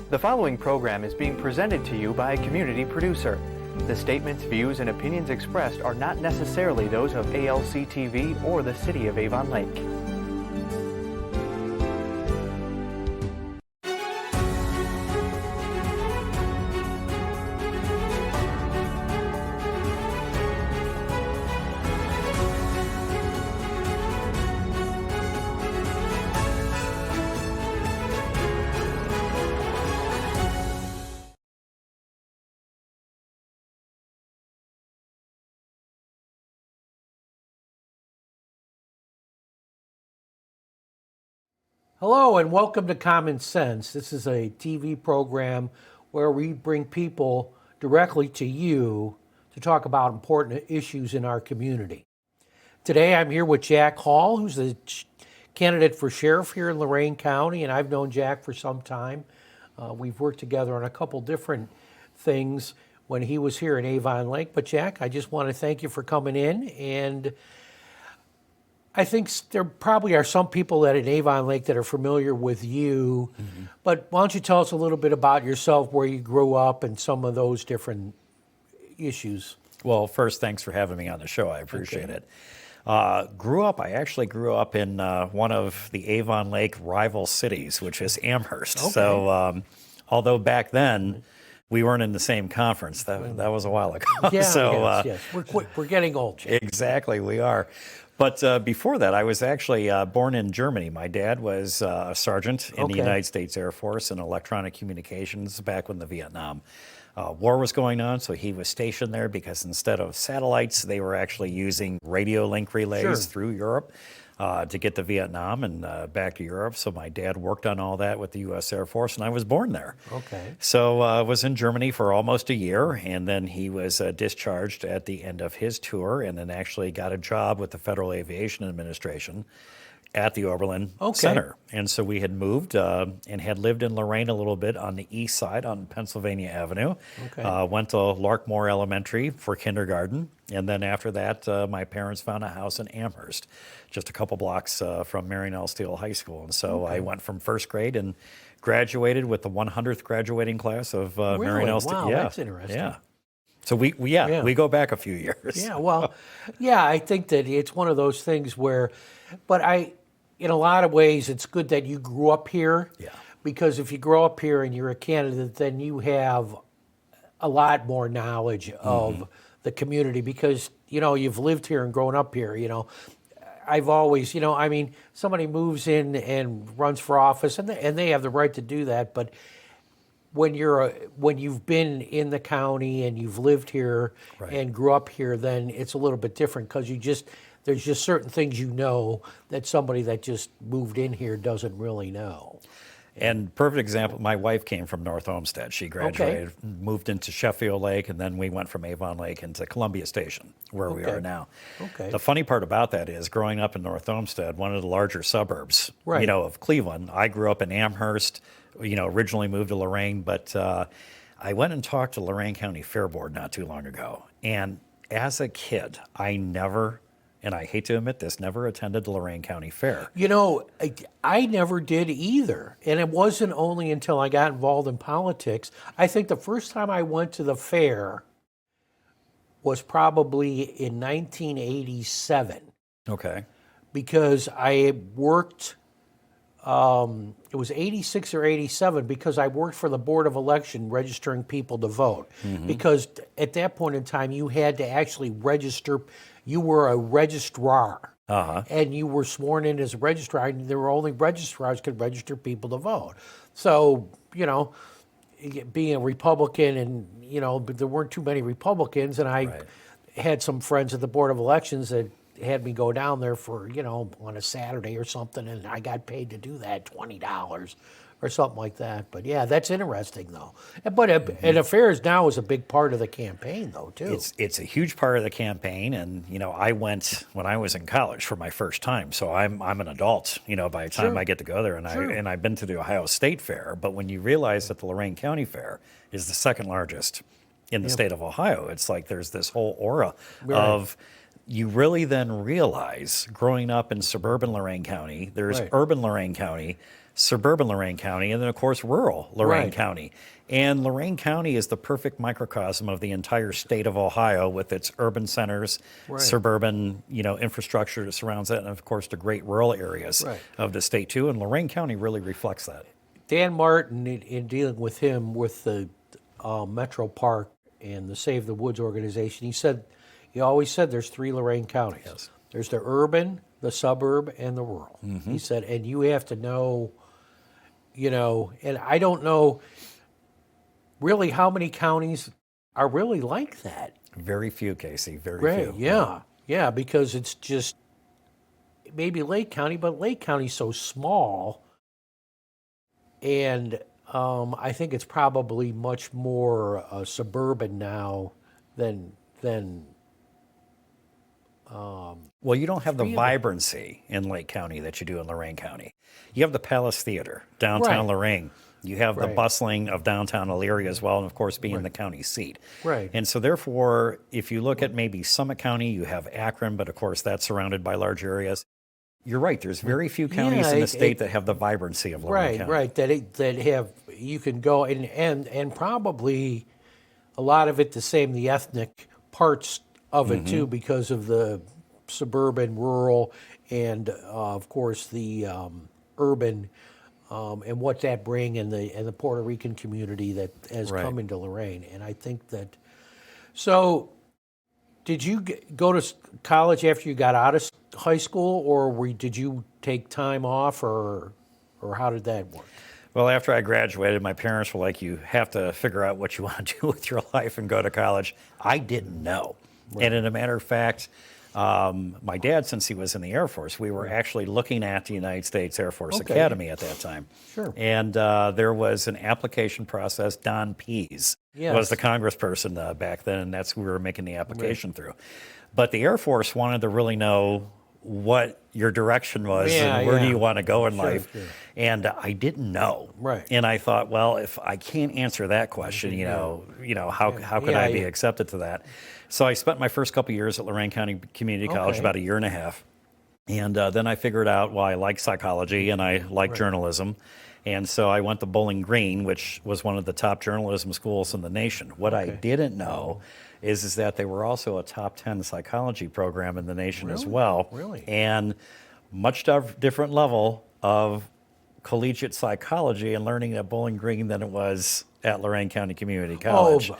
The following program is being presented to you by a community producer. The statements, views, and opinions expressed are not necessarily those of ALC TV or the City of Avon Lake. Hello and welcome to Common Sense. This is a TV program where we bring people directly to you to talk about important issues in our community. Today I'm here with Jack Hall, who's the candidate for sheriff here in Lorain County, and I've known Jack for some time. We've worked together on a couple different things when he was here in Avon Lake. But Jack, I just want to thank you for coming in, and I think there probably are some people at Avon Lake that are familiar with you, but why don't you tell us a little bit about yourself, where you grew up, and some of those different issues? Well, first, thanks for having me on the show. I appreciate it. I actually grew up in one of the Avon Lake rival cities, which is Amherst. Okay. So although back then we weren't in the same conference, that was a while ago. Yeah, so, yes. We're getting old, Jack. Exactly, we are. But before that, I was actually born in Germany. My dad was a sergeant in the United States Air Force in electronic communications back when the Vietnam War was going on. So he was stationed there because instead of satellites, they were actually using radio link relays through Europe to get to Vietnam and back to Europe. So my dad worked on all that with the U.S. Air Force, and I was born there. Okay. So I was in Germany for almost a year, and then he was discharged at the end of his tour, and then actually got a job with the Federal Aviation Administration at the Oberlin Center. And so we had moved and had lived in Lorain a little bit on the east side on Pennsylvania Avenue. Went to Larkmore Elementary for kindergarten. And then after that, my parents found a house in Amherst, just a couple blocks from Marion L. Steele High School. And so I went from first grade and graduated with the 100th graduating class of Marion L. Steele. Wow, that's interesting. Yeah. So we go back a few years. Yeah, well, I think that it's one of those things where, in a lot of ways, it's good that you grew up here. Yeah. Because if you grow up here and you're a candidate, then you have a lot more knowledge of the community because, you've lived here and grown up here, I've always, somebody moves in and runs for office and they have the right to do that, but when you've been in the county and you've lived here and grew up here, then it's a little bit different because there's just certain things that somebody that just moved in here doesn't really know. And perfect example, my wife came from North Olmsted. She graduated, moved into Sheffield Lake, and then we went from Avon Lake into Columbia Station, where we are now. The funny part about that is growing up in North Olmsted, one of the larger suburbs, of Cleveland. I grew up in Amherst, originally moved to Lorain, but I went and talked to Lorain County Fair Board not too long ago. And as a kid, I never, and I hate to admit this, never attended the Lorain County Fair. I never did either. And it wasn't only until I got involved in politics. I think the first time I went to the fair was probably in 1987. Okay. Because I worked, it was 86 or 87, because I worked for the Board of Election registering people to vote. Because at that point in time, you had to actually register. You were a registrar, and you were sworn in as a registrar, and there were only registrars could register people to vote. So, being a Republican, and, but there weren't too many Republicans, and I had some friends at the Board of Elections that had me go down there for, on a Saturday or something, and I got paid to do that, $20 or something like that. But yeah, that's interesting though. But and affairs now is a big part of the campaign though too. It's a huge part of the campaign, and I went when I was in college for my first time, so I'm an adult. By the time I get to go there, and I've been to the Ohio State Fair. But when you realize that the Lorain County Fair is the second largest in the state of Ohio, it's like there's this whole aura of. You really then realize, growing up in suburban Lorain County, there's urban Lorain County, suburban Lorain County, and then, of course, rural Lorain Right. County. And Lorain County is the perfect microcosm of the entire state of Ohio with its urban centers, Right. suburban, infrastructure that surrounds it, and, of course, the great rural areas Right. of the state, too. And Lorain County really reflects that. Dan Martin, in dealing with him with the Metro Park and the Save the Woods organization, he always said there's 3 Lorain counties. Yes. There's the urban, the suburb, and the rural. He said, and you have to know, and I don't know really how many counties are really like that. Very few, Casey, very Right, few. yeah, because it's just maybe Lake County, but Lake County's so small, and I think it's probably much more suburban now than Well, you don't have the Three of them. vibrancy in Lake County that you do in Lorain County. You have the Palace Theater, downtown Right. Lorain. You have the Right. bustling of downtown Elyria as well, and of course, being the county seat. Right. And so, therefore, if you look at maybe Summit County, you have Akron, but of course, that's surrounded by large areas. You're right. There's very few counties in the state that have the vibrancy of Lorain County. right, that have you can go and probably a lot of it the same, the ethnic parts of it too, because of the suburban, rural, and of course the urban, and what that bring and the Puerto Rican community that has Right. come into Lorain. And I think that so. Did you go to college after you got out of high school, or did you take time off, or how did that work? Well, after I graduated, my parents were like, you have to figure out what you want to do with your life and go to college. I didn't know. And as a matter of fact, my dad, since he was in the Air Force, we were actually looking at the United States Air Force Okay. Academy at that time. Sure. And there was an application process. Don Pease Yes. was the congressperson back then, and that's who we were making the application through. But the Air Force wanted to really know what your direction was and where do you want to go in life. Sure. And I didn't know. Right. And I thought, well, if I can't answer that question, how could Yeah, I be yeah. accepted to that? So I spent my first couple years at Lorain County Community College, Okay. about a year and a half. And then I figured out, well, I like psychology and I like journalism. And so I went to Bowling Green, which was one of the top journalism schools in the nation. What I didn't know is that they were also a top 10 psychology program in the nation as well. Really? And much different level of collegiate psychology and learning at Bowling Green than it was at Lorain County Community College.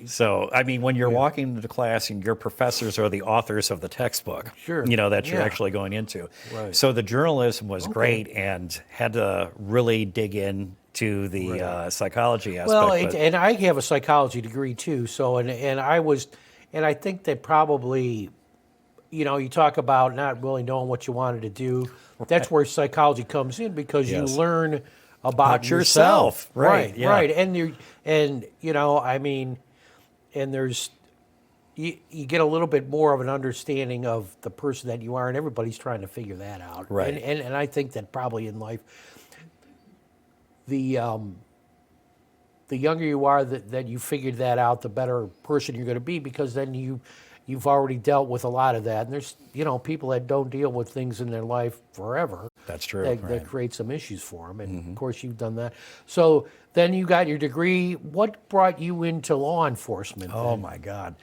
So, I mean, when you're walking into class and your professors are the authors of the textbook, Sure. that you're Yeah. actually going into. Right. So the journalism was great and had to really dig into the psychology aspect. Well, but- and I have a psychology degree too. So, and I think that probably, you talk about not really knowing what you wanted to do. That's where psychology comes in, because Yes. you learn about yourself. Right, yeah. Right. And there's you get a little bit more of an understanding of the person that you are, and everybody's trying to figure that out. Right. And I think that probably in life, the younger you are that you figured that out, the better person you're going to be, because then you've already dealt with a lot of that. And there's people that don't deal with things in their life forever. That's true, That right. create some issues for them, and of course you've done that. So then you got your degree. What brought you into law enforcement? Oh then? my God.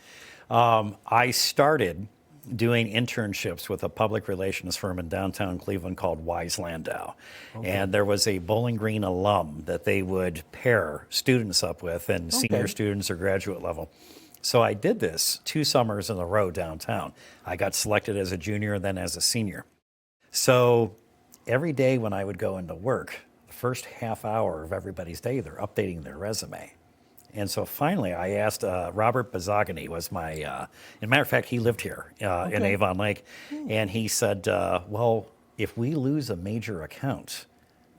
I started doing internships with a public relations firm in downtown Cleveland called Wise Landau. And there was a Bowling Green alum that they would pair students up with, and senior students or graduate level. So I did this 2 summers in a row downtown. I got selected as a junior and then as a senior. So every day when I would go into work, the first half hour of everybody's day, they're updating their resume. And so finally, I asked Robert Bazagani was my, as a matter of fact, he lived here in Avon Lake. And he said, well, if we lose a major account,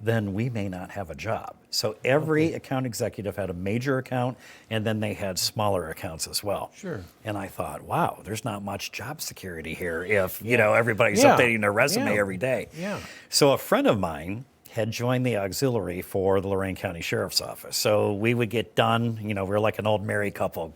then we may not have a job. So every account executive had a major account, and then they had smaller accounts as well. Sure. And I thought, wow, there's not much job security here if, everybody's Yeah. updating their resume Yeah. every day. Yeah. So a friend of mine had joined the auxiliary for the Lorain County Sheriff's Office. So we would get done, we're like an old married couple.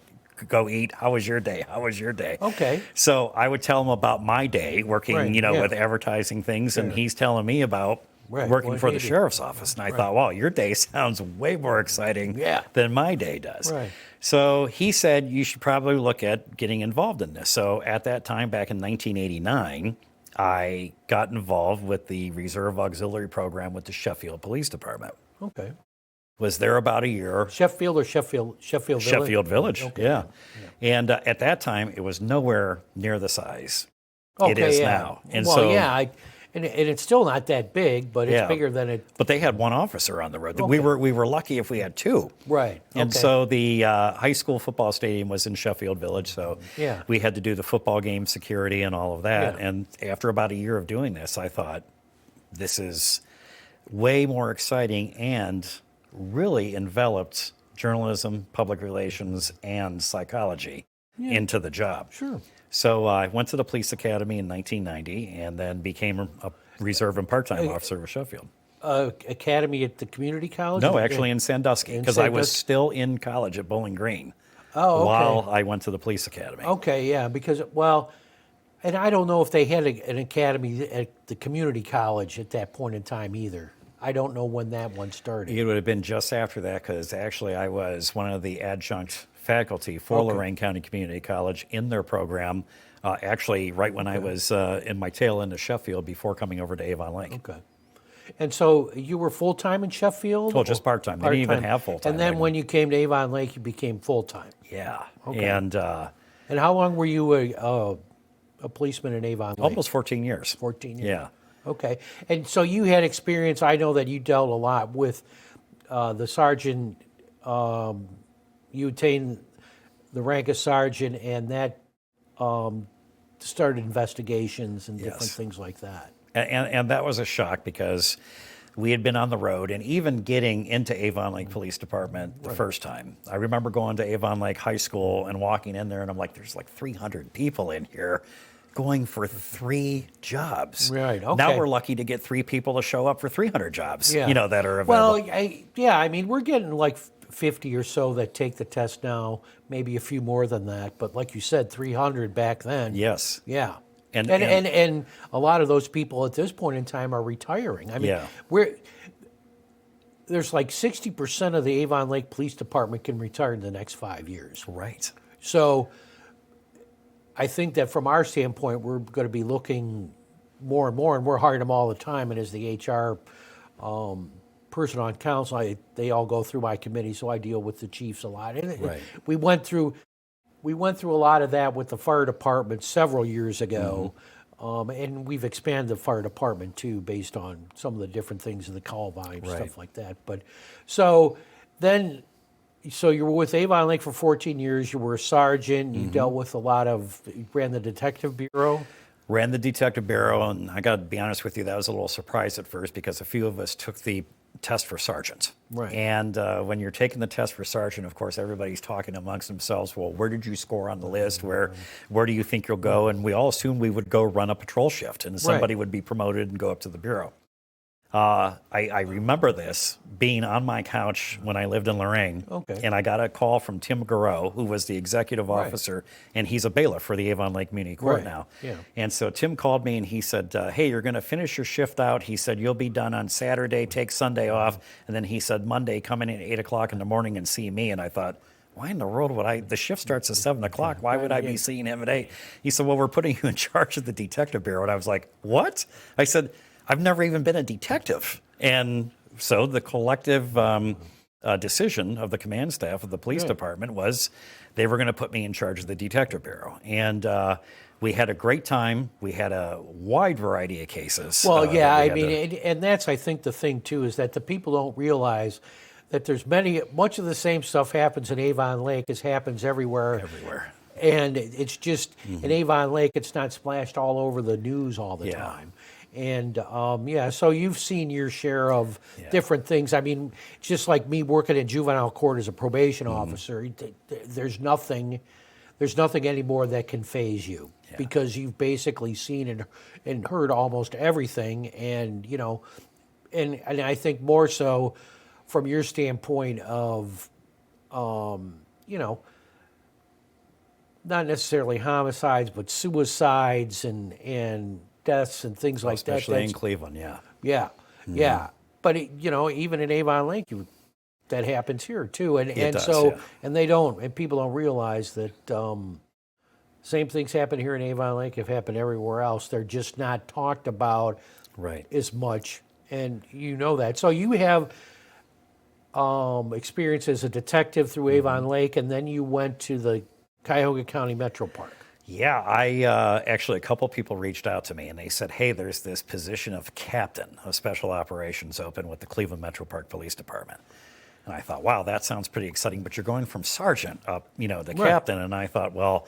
Go eat. How was your day? How was your day? Okay. So I would tell him about my day working, Right, with advertising things, and he's telling me about Right, working for the 180. sheriff's office. And I thought, wow, your day sounds way more exciting Yeah. than my day does. Right. So he said, you should probably look at getting involved in this. So at that time, back in 1989, I got involved with the Reserve Auxiliary Program with the Sheffield Police Department. Okay. Was there about a year. Sheffield or Sheffield Village? Sheffield Village, Okay. yeah. And at that time, it was nowhere near the size it Okay, is yeah. now. And well, so, yeah, and it's still not that big, but it's Yeah. bigger than it. but they had one officer on the road. Okay. We were lucky if we had two. Right. And okay. so the high school football stadium was in Sheffield Village, so Yeah. we had to do the football game security and all of that. Yeah. And after about a year of doing this, I thought, this is way more exciting and really enveloped journalism, public relations, and psychology into the job. Sure. So I went to the police academy in 1990 and then became a reserve and part-time officer with Sheffield. Academy at the community college? No, actually in Sandusky, In because I was Sandusky? still in college at Bowling Green Oh, okay. while I went to the police academy. Okay, yeah, because, well, and I don't know if they had an academy at the community college at that point in time either. I don't know when that one started. It would have been just after that, because actually I was one of the adjunct faculty for Okay. Lorain County Community College in their program, actually right when I was in my tail end of Sheffield before coming over to Avon Lake. Okay. And so you were full-time in Sheffield? Well, just part-time. They didn't even Part-time. have full-time And then back when you came to Avon Lake, you became full-time. Yeah. Okay. And And how long were you a policeman in Avon Lake? almost 14 years. 14 years. Yeah. Okay. And so you had experience, I know that you dealt a lot with the sergeant, you attained the rank of sergeant, and that started investigations and different Yes. things like that. And that was a shock, because we had been on the road, and even getting into Avon Lake Police Department the first time. I remember going to Avon Lake High School and walking in there, and I'm like, there's like 300 people in here going for 3 jobs. Right, Now okay. we're lucky to get 3 people to show up for 300 jobs, Yeah. that are available. Well, I mean, we're getting like 50 or so that take the test now, maybe a few more than that. But like you said, 300 back then. Yes. Yeah. And- And a lot of those people at this point in time are retiring. I mean, Yeah. there's like 60% of the Avon Lake Police Department can retire in the next 5 years. Right. So I think that from our standpoint, we're going to be looking more and more, and we're hiring them all the time. And as the HR person on council, they all go through my committee, so I deal with the chiefs a lot. And Right. we went through a lot of that with the fire department several years ago. And we've expanded the fire department too, based on some of the different things in the call volume, Right. stuff like that. But so you were with Avon Lake for 14 years. You were a sergeant. You dealt with you ran the detective bureau. Ran the detective bureau, and I got to be honest with you, that was a little surprise at first, because a few of us took the test for sergeant. Right. And when you're taking the test for sergeant, of course, everybody's talking amongst themselves, well, where did you score on the list? Where do you think you'll go? And we all assumed we would go run a patrol shift, and somebody would be promoted and go up to the bureau. I remember this being on my couch when I lived in Lorain, Okay. and I got a call from Tim Garreau, who was the executive officer, and he's a bailiff for the Avon Lake Community Court Right. now. Yeah. And so Tim called me and he said, hey, you're going to finish your shift out. He said, you'll be done on Saturday, take Sunday off. And then he said, Monday, come in at 8 o'clock in the morning and see me. And I thought, why in the world would the shift starts at 7 o'clock. Why would I be seeing him at 8? He said, well, we're putting you in charge of the detective bureau. And I was like, what? I said, I've never even been a detective. And so the collective decision of the command staff of the police department was they were going to put me in charge of the detective bureau. And we had a great time. We had a wide variety of cases. Well, yeah, that I we had mean, and that's, I think, the thing, too, is that the people don't realize that there's much of the same stuff happens in Avon Lake as happens everywhere. everywhere. And it's just, in Avon Lake, it's not splashed all over the news all the Yeah. time. And so you've seen your share of different things. I mean, just like me working in juvenile court as a probation officer, there's nothing anymore that can faze you because you've basically seen and heard almost everything. And and I think more so from your standpoint of not necessarily homicides, but suicides and deaths and things like that. Especially in Cleveland, yeah. Yeah. Yeah, but even in Avon Lake, that happens here too, and does, so yeah. and people don't realize that same things happen here in Avon Lake have happened everywhere else. They're just not talked about Right. as much, and you know that. So you have experience as a detective through Avon Lake, and then you went to the Cuyahoga County Metro Park. Yeah, I actually, a couple people reached out to me and they said, hey, there's this position of captain of special operations open with the Cleveland Metro Park Police Department. And I thought, wow, that sounds pretty exciting, but you're going from sergeant up, the Right. captain. And I thought, well,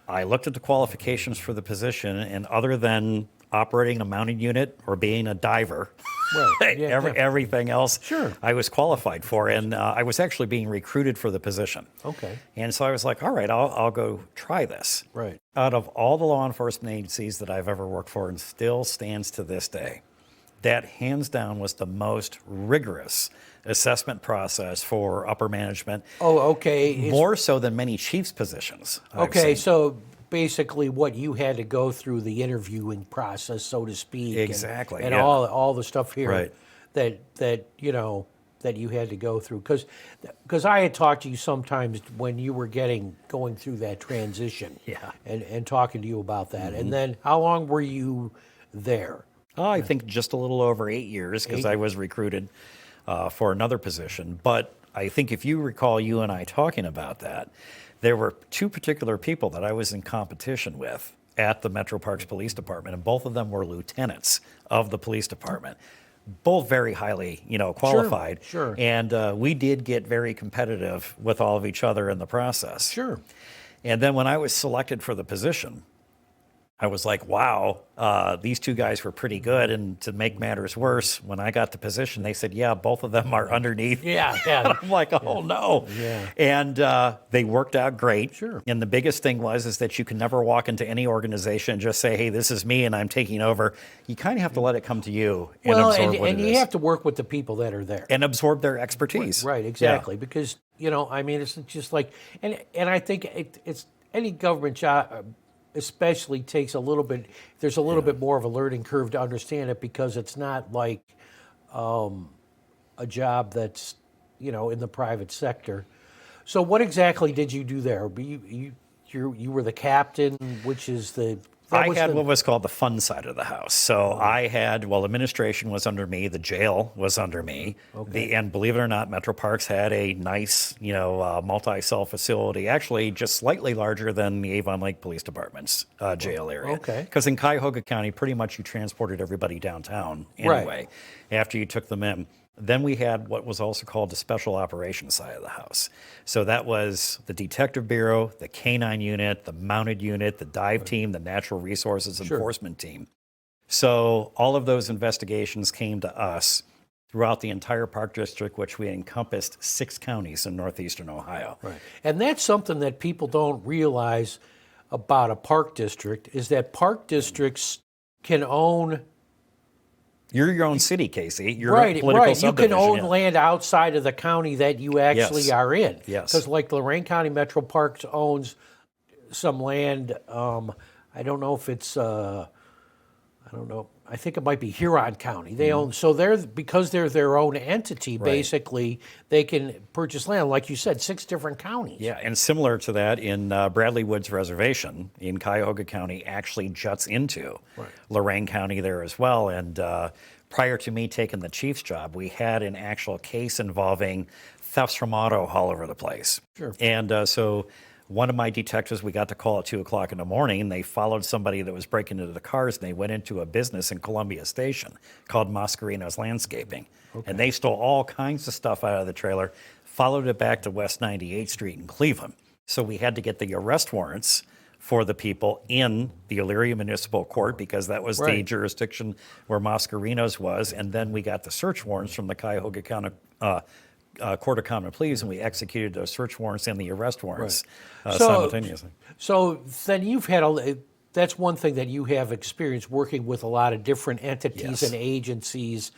I looked at the qualifications for the position, and other than operating a mounted unit or being a diver, Right. Yeah, yeah. everything else Sure. I was qualified for. And I was actually being recruited for the position. Okay. And so I was like, all right, I'll go try this. Right. Out of all the law enforcement agencies that I've ever worked for, and still stands to this day, that hands down was the most rigorous assessment process for upper management. Oh, okay. More so than many chiefs positions. I've Okay, seen. so basically, what you had to go through the interviewing process, so to speak, Exactly, and yeah. all the stuff here Right. that you had to go through, because I had talked to you sometimes when you were going through that transition, Yeah. and talking to you about that, and then how long were you there? I think just a little over 8 years, because I was recruited for another position. But I think if you recall you and I talking about that, there were two particular people that I was in competition with at the Metro Parks Police Department, and both of them were lieutenants of the police department. Both very highly, qualified. Sure. And we did get very competitive with all of each other in the process. Sure. And then when I was selected for the position, I was like, wow, these two guys were pretty good. And to make matters worse, when I got the position, they said, yeah, both of them are underneath. Yeah, And yeah. I'm like, oh, no. Yeah. And they worked out great. Sure. And the biggest thing is that you can never walk into any organization and just say, hey, this is me and I'm taking over. You kind of have to let it come to you and Well, absorb what and it you is. have to work with the people that are there. And absorb their expertise. Right, exactly. Because it's just like, and I think it's any government job, especially takes a little bit. There's a little bit more of a learning curve to understand it, because it's not like a job that's in the private sector. So what exactly did you do there? You were the captain, which is I had what was called the fun side of the house. So I had, administration was under me, the jail was under me. Okay. And believe it or not, Metro Parks had a nice, multi-cell facility, actually just slightly larger than the Avon Lake Police Department's jail area. Okay. Because in Cuyahoga County, pretty much you transported everybody downtown anyway, after you took them in. Then we had what was also called the special operations side of the house. So that was the detective bureau, the canine unit, the mounted unit, the dive team, the natural resources enforcement team. So all of those investigations came to us throughout the entire park district, which we encompassed 6 counties in northeastern Ohio. Right. And that's something that people don't realize about a park district, is that park districts can own. You're your own city, Casey. You're Right. a political You can subdivision, own yeah. land outside of the county that you actually Yes. are in. Yes. Because like Lorraine County Metro Parks owns some land. I don't know if it's. I don't know. I think it might be Huron County. They own, so because they're their own entity. Basically, they can purchase land, like you said, 6 different counties. Yeah, and similar to that, in Bradley Woods Reservation in Cuyahoga County actually juts into Lorraine County there as well. And prior to me taking the chief's job, we had an actual case involving thefts from auto all over the place. Sure. And so one of my detectives, we got the call at 2 o'clock in the morning, and they followed somebody that was breaking into the cars, and they went into a business in Columbia Station called Mascarino's Landscaping. And they stole all kinds of stuff out of the trailer, followed it back to West 98th Street in Cleveland. So we had to get the arrest warrants for the people in the Elyria Municipal Court, because that was the jurisdiction where Mascarino's was. And then we got the search warrants from the Cuyahoga County Court of Common Pleas, and we executed those search warrants and the arrest warrants simultaneously. So then you've had that's one thing that you have experience working with a lot of different entities Yes. and agencies.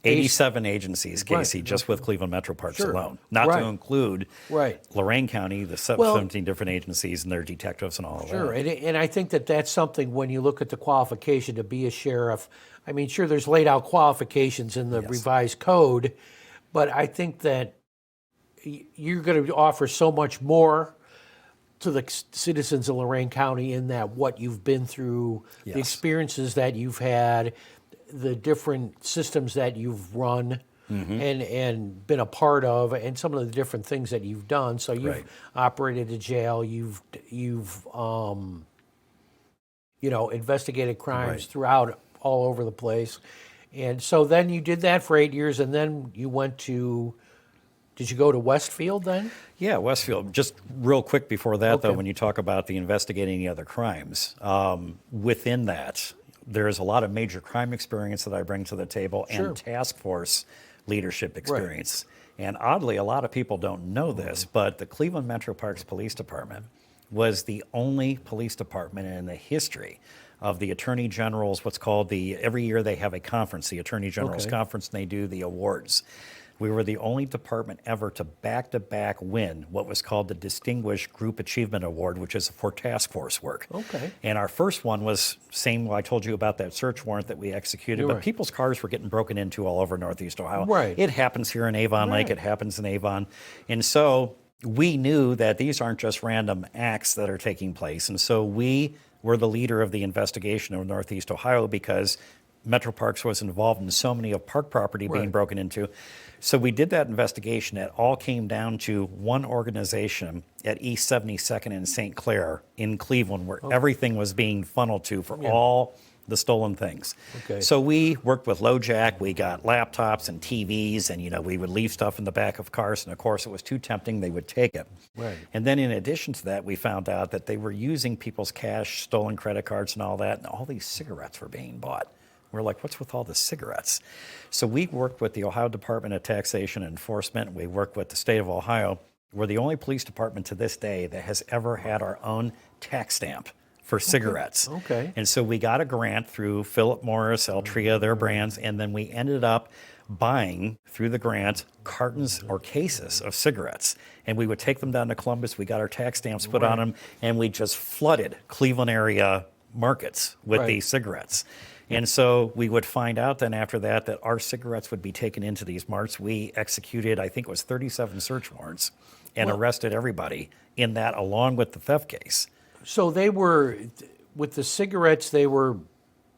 87 agencies, Casey, Right. just with Cleveland Metro Parks Sure. alone. Not Right. to include Right. Lorain County, the Well- 17 different agencies and their detectives and all of Sure, that. and I think that that's something when you look at the qualification to be a sheriff. I mean, sure, there's laid out qualifications in the revised code, but I think that you're going to offer so much more to the citizens of Lorain County in that what you've been through, Yes. the experiences that you've had, the different systems that you've run. And been a part of, and some of the different things that you've done. So you've Right. operated a jail, you've investigated crimes Right. throughout all over the place, and so then you did that for 8 years, and then you went to. Did you go to Westfield then? Yeah, Westfield. Just real quick before that, though, Okay. when you talk about the investigating the other crimes, within that, there's a lot of major crime experience that I bring to the table Sure. and task force leadership experience. And oddly, a lot of people don't know this, but the Cleveland Metro Parks Police Department was the only police department in the history of the Attorney General's, what's called every year they have a conference, the Attorney General's Okay. Conference, and they do the awards. We were the only department ever to back-to-back win what was called the Distinguished Group Achievement Award, which is for task force work. Okay. And our first one was same. I told you about that search warrant that we executed, but Right. people's cars were getting broken into all over Northeast Ohio. Right. It happens here in Avon Lake. Right. It happens in Avon, and so we knew that these aren't just random acts that are taking place, and so we were the leader of the investigation of Northeast Ohio because Metro Parks was involved in so many of park property being Right. broken into. So we did that investigation. It all came down to one organization at East 72nd and St. Clair in Cleveland, where everything was being funneled to for all the stolen things. Okay. So we worked with LoJack. We got laptops and TVs, and we would leave stuff in the back of cars. And of course, it was too tempting; they would take it. Right. And then, in addition to that, we found out that they were using people's cash, stolen credit cards, and all that. And all these cigarettes were being bought. We're like, what's with all the cigarettes? So we worked with the Ohio Department of Taxation and Enforcement. We worked with the state of Ohio. We're the only police department to this day that has ever had our own tax stamp for cigarettes. Okay. And so we got a grant through Philip Morris, Altria, their brands, and then we ended up buying through the grant cartons or cases of cigarettes. And we would take them down to Columbus. We got our tax stamps put on them, and we just flooded Cleveland area markets with Right. these cigarettes. And so we would find out then after that that our cigarettes would be taken into these marts. We executed, I think it was 37 search warrants and arrested everybody in that along with the theft case. So they were, with the cigarettes, they were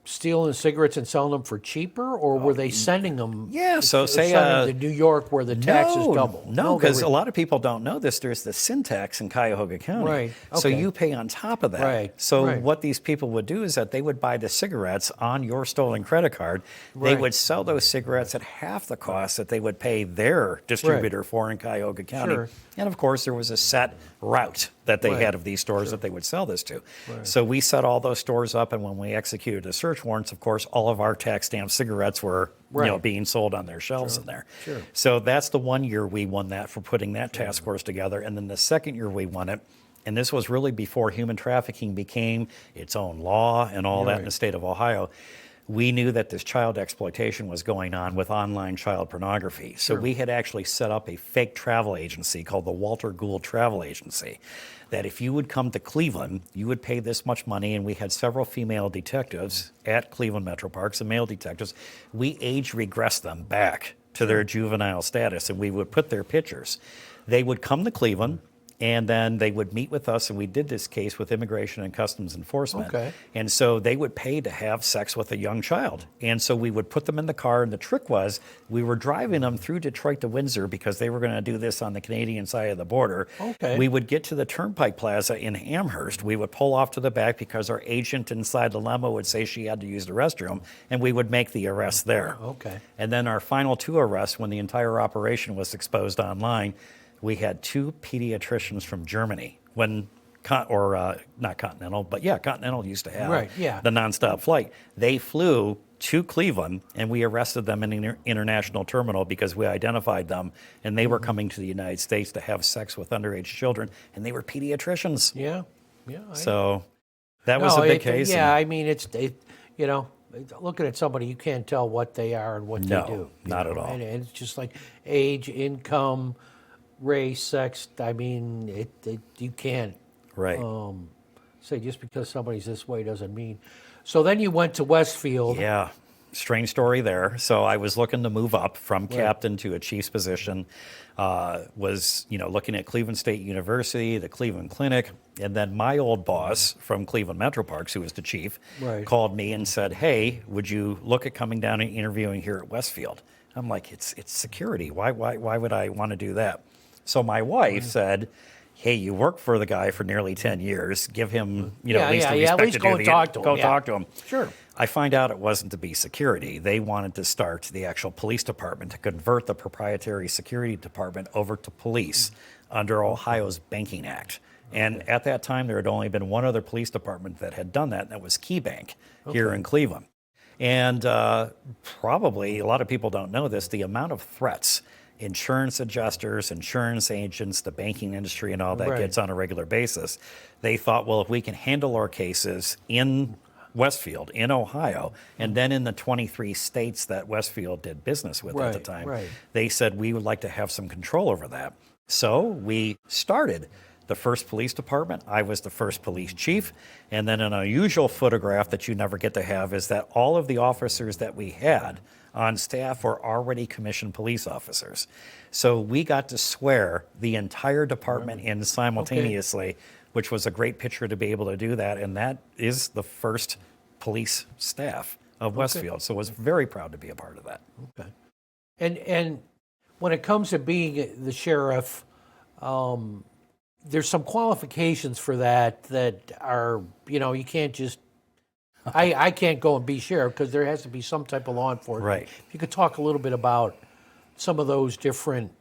stealing cigarettes and selling them for cheaper, or were they sending them? Yeah, so say, sending to New York where the tax is double. No, they because were- a lot of people don't know this. There's the sin tax in Cuyahoga County. Right, So okay. you pay on top of that. Right, So right. what these people would do is that they would buy the cigarettes on your stolen credit card. They Right. would sell those cigarettes at half the cost that they would pay their distributor for in Cuyahoga County. Sure. And of course, there was a set route that they Right. had of these stores that they would sell this to. So we set all those stores up, and when we executed the search warrants, of course, all of our tax stamp cigarettes were Right. being sold on their shelves in there. Sure. So that's the one year we won that for putting that task force together. And then the second year we won it, and this was really before human trafficking became its own law and all that in the state of Ohio. We knew that this child exploitation was going on with online child pornography. So we had actually set up a fake travel agency called the Walter Gould Travel Agency. That if you would come to Cleveland, you would pay this much money, and we had several female detectives at Cleveland Metro Parks and male detectives. We age regressed them back to their juvenile status, and we would put their pictures. They would come to Cleveland, and then they would meet with us, and we did this case with Immigration and Customs Enforcement. Okay. And so they would pay to have sex with a young child. And so we would put them in the car, and the trick was we were driving them through Detroit to Windsor because they were going to do this on the Canadian side of the border. Okay. We would get to the Turnpike Plaza in Amherst. We would pull off to the back because our agent inside the limo would say she had to use the restroom, and we would make the arrest there. Okay. And then our final two arrests, when the entire operation was exposed online, we had two pediatricians from Germany when, not Continental, but yeah, Continental used to have Right, yeah. the nonstop flight. They flew to Cleveland, and we arrested them in an international terminal because we identified them, and they were coming to the United States to have sex with underage children, and they were pediatricians. Yeah. So that was a big case. Yeah, and- I mean, looking at somebody, you can't tell what they are and what No, they do. not at all. And it's just like age, income, race, sex. I mean, you can't Right. say just because somebody's this way doesn't mean. So then you went to Westfield. Yeah, strange story there. So I was looking to move up from captain to a chief's position. Was looking at Cleveland State University, the Cleveland Clinic, and then my old boss from Cleveland Metro Parks, who was the chief, called me and said, "Hey, would you look at coming down and interviewing here at Westfield?" I'm like, "It's security. Why would I want to do that?" So my wife said, "Hey, you worked for the guy for nearly 10 years. Give him, at least the respect at least to go do and the talk to him. go Yeah. talk to him." Sure. I find out it wasn't to be security. They wanted to start the actual police department to convert the proprietary security department over to police under Ohio's Banking Act. And at that time, there had only been one other police department that had done that, and that was Key Bank here in Cleveland. And probably a lot of people don't know this, the amount of threats insurance adjusters, insurance agents, the banking industry, and all that gets on a regular basis. They thought, well, if we can handle our cases in Westfield, in Ohio, and then in the 23 states that Westfield did business with at the time, they said we would like to have some control over that. So we started the first police department. I was the first police chief. And then an unusual photograph that you never get to have is that all of the officers that we had on staff were already commissioned police officers. So we got to swear the entire department in simultaneously, which was a great picture to be able to do that. And that is the first police staff of Westfield. So I was very proud to be a part of that. Okay. And when it comes to being the sheriff, there's some qualifications for that are, you can't just, I can't go and be sheriff because there has to be some type of law enforcement. Right. If you could talk a little bit about some of those different.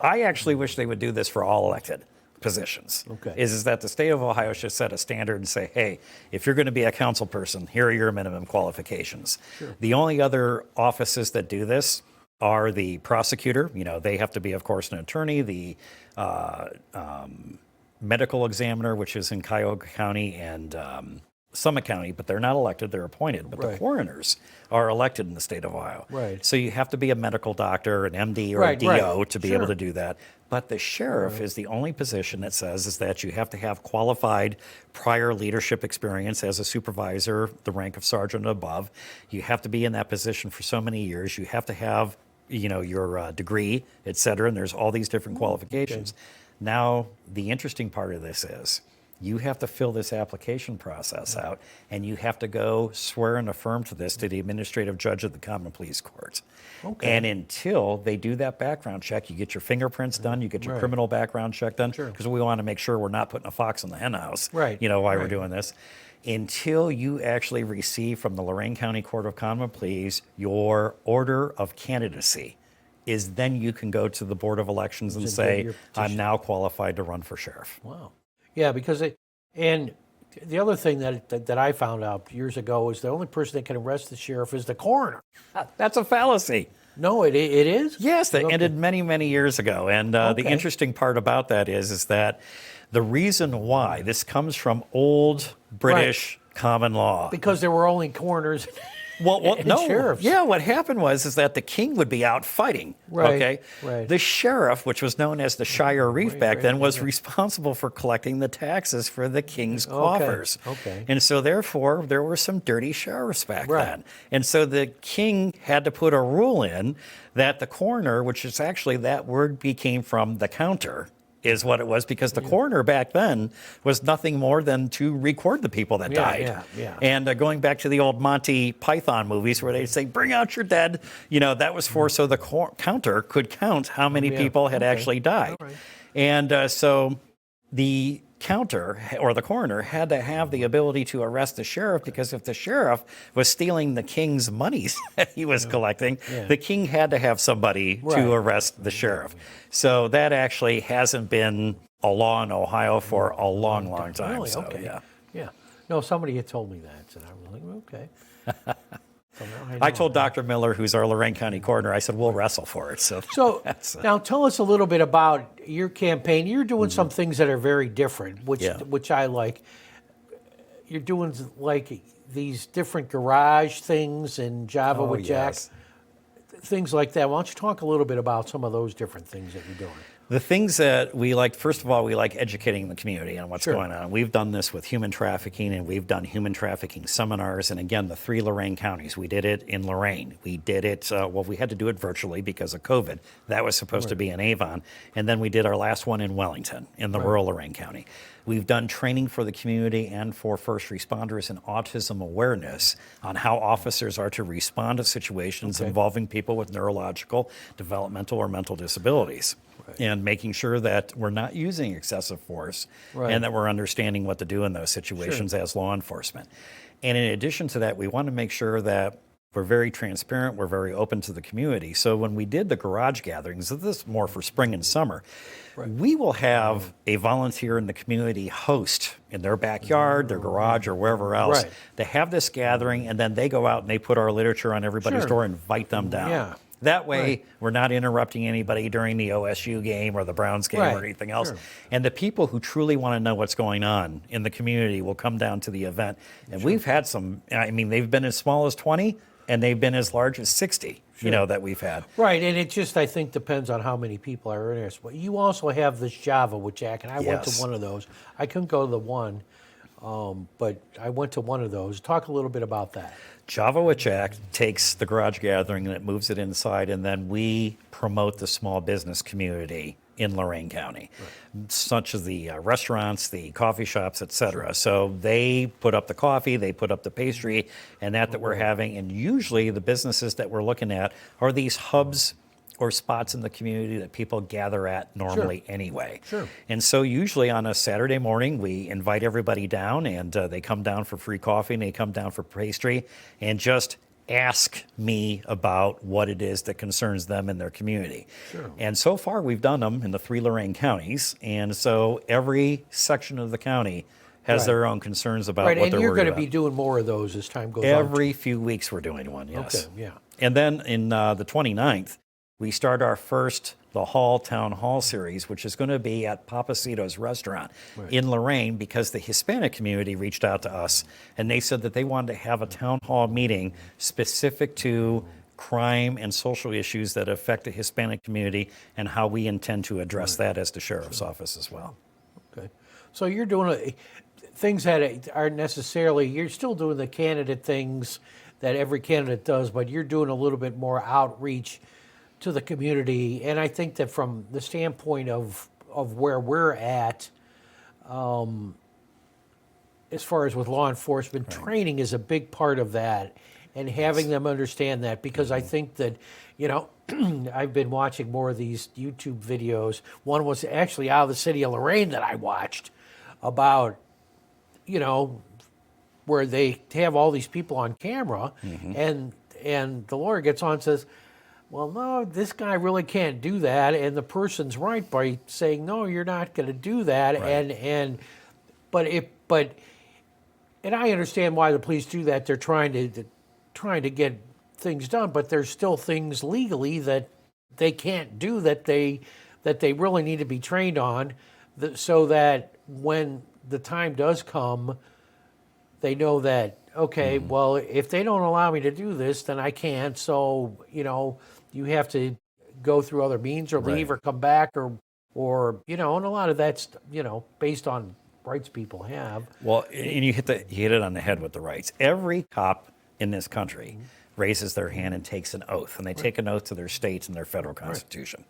I actually wish they would do this for all elected positions. Okay. Is that the state of Ohio should set a standard and say, hey, if you're going to be a council person, here are your minimum qualifications. Sure. The only other offices that do this are the prosecutor. They have to be, of course, an attorney, the medical examiner, which is in Cuyahoga County and Summit County, but they're not elected, they're appointed. But the coroners are elected in the state of Ohio. Right. So you have to be a medical doctor, an MD or a DO to be able to do that. But the sheriff is the only position that says is that you have to have qualified prior leadership experience as a supervisor, the rank of sergeant and above. You have to be in that position for so many years. You have to have, your degree, et cetera, and there's all these different qualifications. Now, the interesting part of this is you have to fill this application process out, and you have to go swear and affirm to this to the administrative judge of the Common Pleas Court. Okay. And until they do that background check, you get your fingerprints done, you get your criminal background check done, because we want to make sure we're not putting a fox in the hen house, while we're doing this. Until you actually receive from the Lorain County Court of Common Pleas your order of candidacy, is then you can go to the Board of Elections and say, I'm now qualified to run for sheriff. Wow. Yeah, because and the other thing that I found out years ago is the only person that can arrest the sheriff is the coroner. That's a fallacy. No, it is? Yes, that ended many, many years ago. And the interesting part about that is that the reason why this comes from old British common law. Because there were only coroners. Well, no. Sheriffs. Yeah, what happened is that the king would be out fighting. Okay. Right. The sheriff, which was known as the Shire Reeve back then, was responsible for collecting the taxes for the king's coffers. Okay. And so therefore there were some dirty sheriffs back then. And so the king had to put a rule in that the coroner, which is actually that word became from the counter, is what it was, because the coroner back then was nothing more than to record the people that died. And going back to the old Monty Python movies where they'd say, bring out your dead, that was for so the counter could count how many people had actually died. And so the counter or the coroner had to have the ability to arrest the sheriff, because if the sheriff was stealing the king's monies that he was collecting, the king had to have somebody to arrest the sheriff. So that actually hasn't been a law in Ohio for a long, long time. Really? So, okay. Yeah. No, somebody had told me that, and I was like, okay. So I told Dr. Miller, who's our Lorain County coroner, I said, we'll wrestle for it. So now tell us a little bit about your campaign. You're doing some things that are very different, which I like. you're doing like these different garage things in Java with Jack, yes. things like that. Why don't you talk a little bit about some of those different things that you're doing? The things that we like, first of all, we like educating the community on what's Sure. going on. We've done this with human trafficking, and we've done human trafficking seminars. And again, the 3 Lorain counties, we did it in Lorain. We did it, we had to do it virtually because of COVID. That was supposed to be in Avon. And then we did our last one in Wellington, in the rural Lorain County. We've done training for the community and for first responders in autism awareness on how officers are to respond to situations involving people with neurological, developmental, or mental disabilities. And making sure that we're not using excessive force and that we're understanding what to do in those situations as law enforcement. And in addition to that, we want to make sure that we're very transparent, we're very open to the community. So when we did the garage gatherings, this is more for spring and summer, we will have a volunteer in the community host in their backyard, their garage, or wherever else to have this gathering, and then they go out and they put our literature on everybody's door and invite them down. Yeah. That way, we're not interrupting anybody during the OSU game or the Browns game or anything else. And the people who truly want to know what's going on in the community will come down to the event. And we've had some, I mean, they've been as small as 20 and they've been as large as 60, you know, that we've had. Right, and it just, I think, depends on how many people are interested. But you also have this Java with Jack, and I went to one of those. I couldn't go to the one, but I went to one of those. Talk a little bit about that. Java with Jack takes the garage gathering and it moves it inside, and then we promote the small business community in Lorain County, such as the restaurants, the coffee shops, et cetera. So they put up the coffee, they put up the pastry, and that we're having. And usually the businesses that we're looking at are these hubs or spots in the community that people gather at normally anyway. And so usually on a Saturday morning, we invite everybody down, and they come down for free coffee and they come down for pastry and just ask me about what it is that concerns them in their community. And so far we've done them in the 3 Lorain counties, and so every section of the county has their own concerns about what they're worried about. And you're going to be doing more of those as time goes on. Every few weeks we're doing one, yes. Okay, yeah. And then in the 29th, we start our first The Hall Town Hall series, which is going to be at Papacito's restaurant in Lorain, because the Hispanic community reached out to us and they said that they wanted to have a town hall meeting specific to crime and social issues that affect the Hispanic community and how we intend to address that as the sheriff's office as well. Okay. So you're doing things that aren't necessarily, you're still doing the candidate things that every candidate does, but you're doing a little bit more outreach to the community. And I think that from the standpoint of where we're at, as far as with law enforcement, training is a big part of that, and having them understand that, because I think that, you know, I've been watching more of these YouTube videos. One was actually out of the city of Lorain that I watched about, you know, where they have all these people on camera, and the lawyer gets on and says, well, no, this guy really can't do that, and the person's right by saying, no, you're not going to do that, but I understand why the police do that. They're trying to get things done, but there's still things legally that they can't do that they really need to be trained on, so that when the time does come, they know that, okay, well, if they don't allow me to do this, then I can't. So, you know, you have to go through other means or leave or come back or, you know, and a lot of that's, you know, based on rights people have. Well, and you hit it on the head with the rights. Every cop in this country raises their hand and takes an oath, and they take an oath to their states and their federal constitution.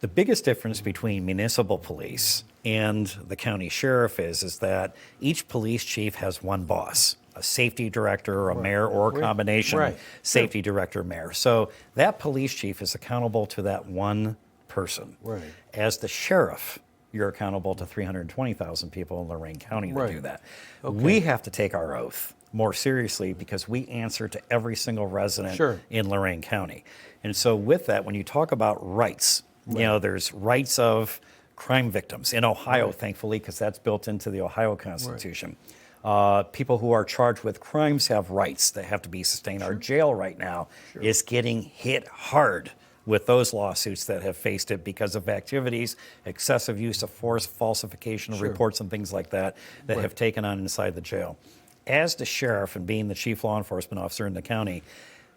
The biggest difference between municipal police and the county sheriff is that each police chief has one boss, a safety director, a mayor, or a combination safety director, mayor. So that police chief is accountable to that one person. As the sheriff, you're accountable to 320,000 people in Lorain County that do that. We have to take our oath more seriously because we answer to every single resident in Lorain County. And so with that, when you talk about rights, you know, there's rights of crime victims in Ohio, thankfully, because that's built into the Ohio Constitution. People who are charged with crimes have rights that have to be sustained. Our jail right now is getting hit hard with those lawsuits that have faced it because of activities, excessive use of force, falsification of reports, and things like that have taken on inside the jail. as the sheriff and being the chief law enforcement officer in the county,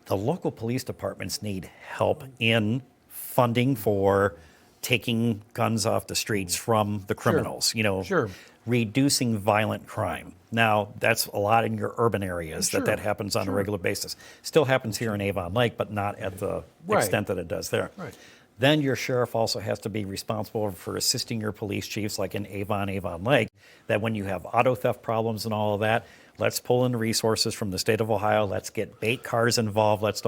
the local police departments need help in funding for taking guns off the streets from the criminals, Sure. reducing violent crime. Now, that's a lot in your urban areas Sure. that happens on a regular basis. Still happens here in Avon Lake, but not at the Right. extent that it does there. Right. Then your sheriff also has to be responsible for assisting your police chiefs, like in Avon Lake, that when you have auto theft problems and all of that, let's pull in resources from the state of Ohio. Let's get bait cars involved. Let's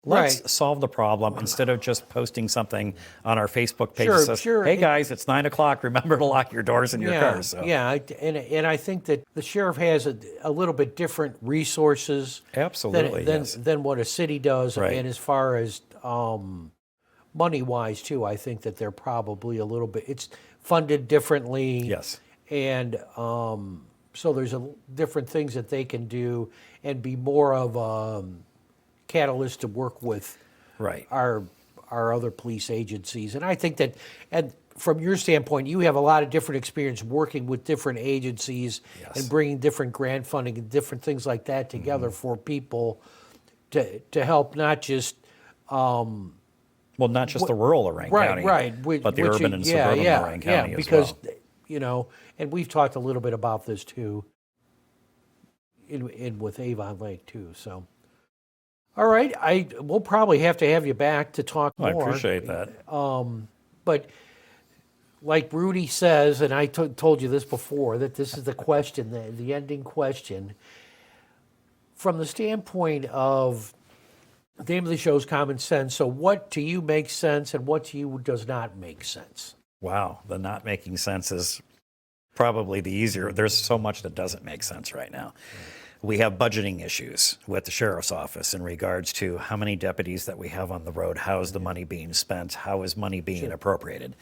Right. solve the problem instead of just posting something on our Facebook page Sure, that says, sure. hey guys, it's 9 o'clock. Remember to lock your doors and your Yeah, cars. So. yeah, and I think that the sheriff has a little bit different resources Absolutely, yes. than what a city does, Right. and as far as money wise too, I think that they're probably a little bit. It's funded differently. Yes. and so there's different things that they can do and be more of a catalyst to work with Right. our other police agencies. And I think that, and from your standpoint, you have a lot of different experience working with different agencies Yes. and bringing different grant funding and different things like that together for people to help not just Well, not just the rural Lorraine County, but the urban and suburban Lorraine County as because well. And we've talked a little bit about this too in with Avon Lake too. So all right, we'll probably have to have you back to talk I more. appreciate that. But like Rudy says, and I told you this before, that this is the question, the ending question. From the standpoint of the name of the show is Common Sense, so what to you makes sense and what to you does not make sense? Wow, the not making sense is probably the easier. There's so much that doesn't make sense right now. We have budgeting issues with the sheriff's office in regards to how many deputies that we have on the road, how is the money being spent, how is money being appropriated.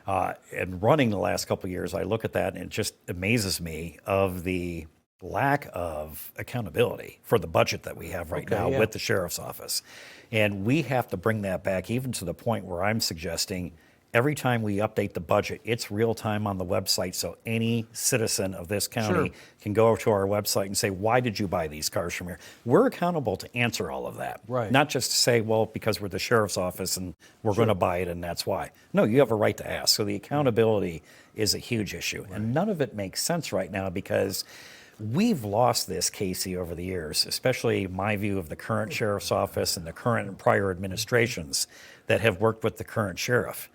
And running the last couple of years, I look at that and it just amazes me of the lack of accountability for the budget that we have right now with the sheriff's office. And we have to bring that back even to the point where I'm suggesting every time we update the budget, it's real time on the website, so any citizen of this county can go to our website and say, why did you buy these cars from here? We're accountable to answer all of that. Right. Not just to say, well, because we're the sheriff's office and we're going to buy it and that's why. No, you have a right to ask. So the accountability is a huge issue. And none of it makes sense right now because we've lost this, Casey, over the years, especially my view of the current sheriff's office and the current and prior administrations that have worked with the current sheriff.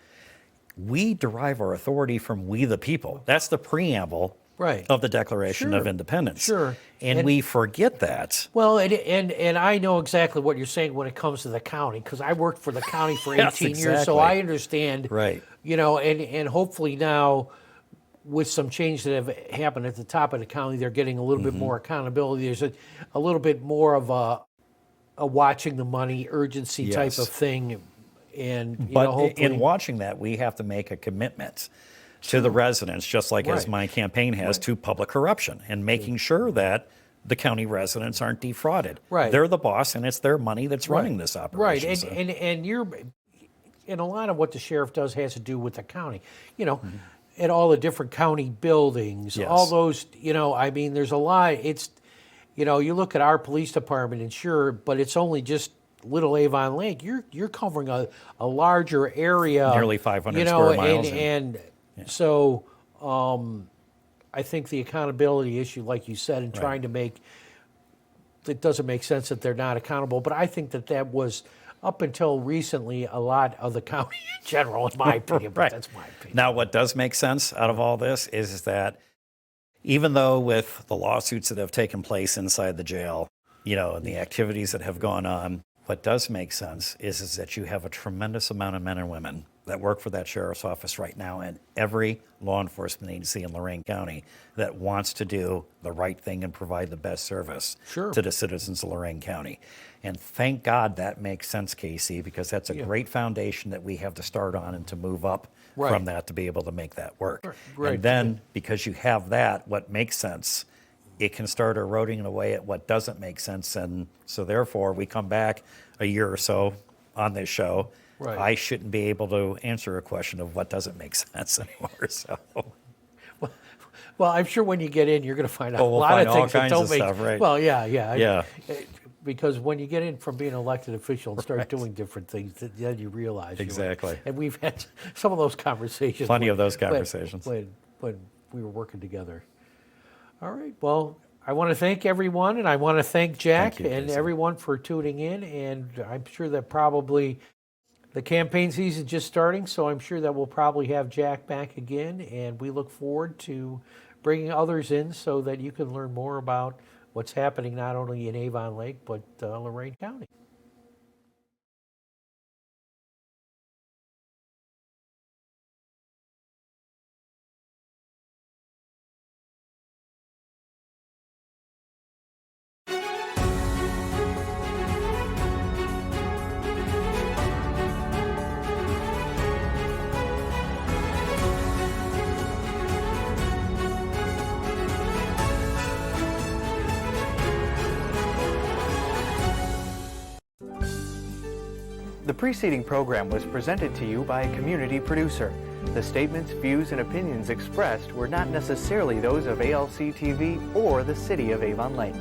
We derive our authority from we the people. That's the preamble of the Declaration of Independence. Sure. And we forget that. Well, and I know exactly what you're saying when it comes to the county, because I worked for the county for 18 Yes, years, so exactly. I understand. Right. And hopefully now, with some change that have happened at the top of the county, they're getting a little bit more accountability. There's a little bit more of a watching the money urgency type Yes. of thing. And But hopefully, in watching that, we have to make a commitment to the residents, just like as my campaign has to public corruption and making sure that the county residents aren't defrauded. Right. They're the boss, and it's their money that's running this operation. right, so- and you're, and a lot of what the sheriff does has to do with the county. At all the different county buildings, Yes. all those. I mean, there's a lot. It's, you look at our police department, and sure, but it's only just Little Avon Lake. You're covering a larger area, Nearly 500 square miles. and so I think the accountability issue, like you said, and trying to make it doesn't make sense that they're not accountable. But I think that was up until recently a lot of the county in general, in my opinion. But that's my opinion. Now, what does make sense out of all this is that even though with the lawsuits that have taken place inside the jail, and the activities that have gone on, what does make sense is that you have a tremendous amount of men and women that work for that sheriff's office right now and every law enforcement agency in Lorraine County that wants to do the right thing and provide the best service to the citizens of Lorraine County. And thank God that makes sense, Casey, because that's a great foundation that we have to start on and to move up from that to be able to make that work. Right. And then because you have that, what makes sense, it can start eroding away at what doesn't make sense. And so therefore we come back a year or so on this show. Right. I shouldn't be able to answer a question of what doesn't make sense anymore. So Well, I'm sure when you get in, you're going to find out Oh, a we'll lot find of all things that kinds don't of make. stuff, right. Well, yeah. Yeah. Because when you get in from being an elected official and start Right. doing different things, then you realize. Exactly. And we've had some of those conversations. Plenty when- of those when- conversations. When we were working together. All right. Well, I want to thank everyone, and I want to thank Jack Thank you, and Casey. everyone for tuning in. And I'm sure that probably the campaign season is just starting, so I'm sure that we'll probably have Jack back again. And we look forward to bringing others in so that you can learn more about what's happening not only in Avon Lake, but Lorain County. The preceding program was presented to you by a community producer. The statements, views, and opinions expressed were not necessarily those of ALC TV or the City of Avon Lake.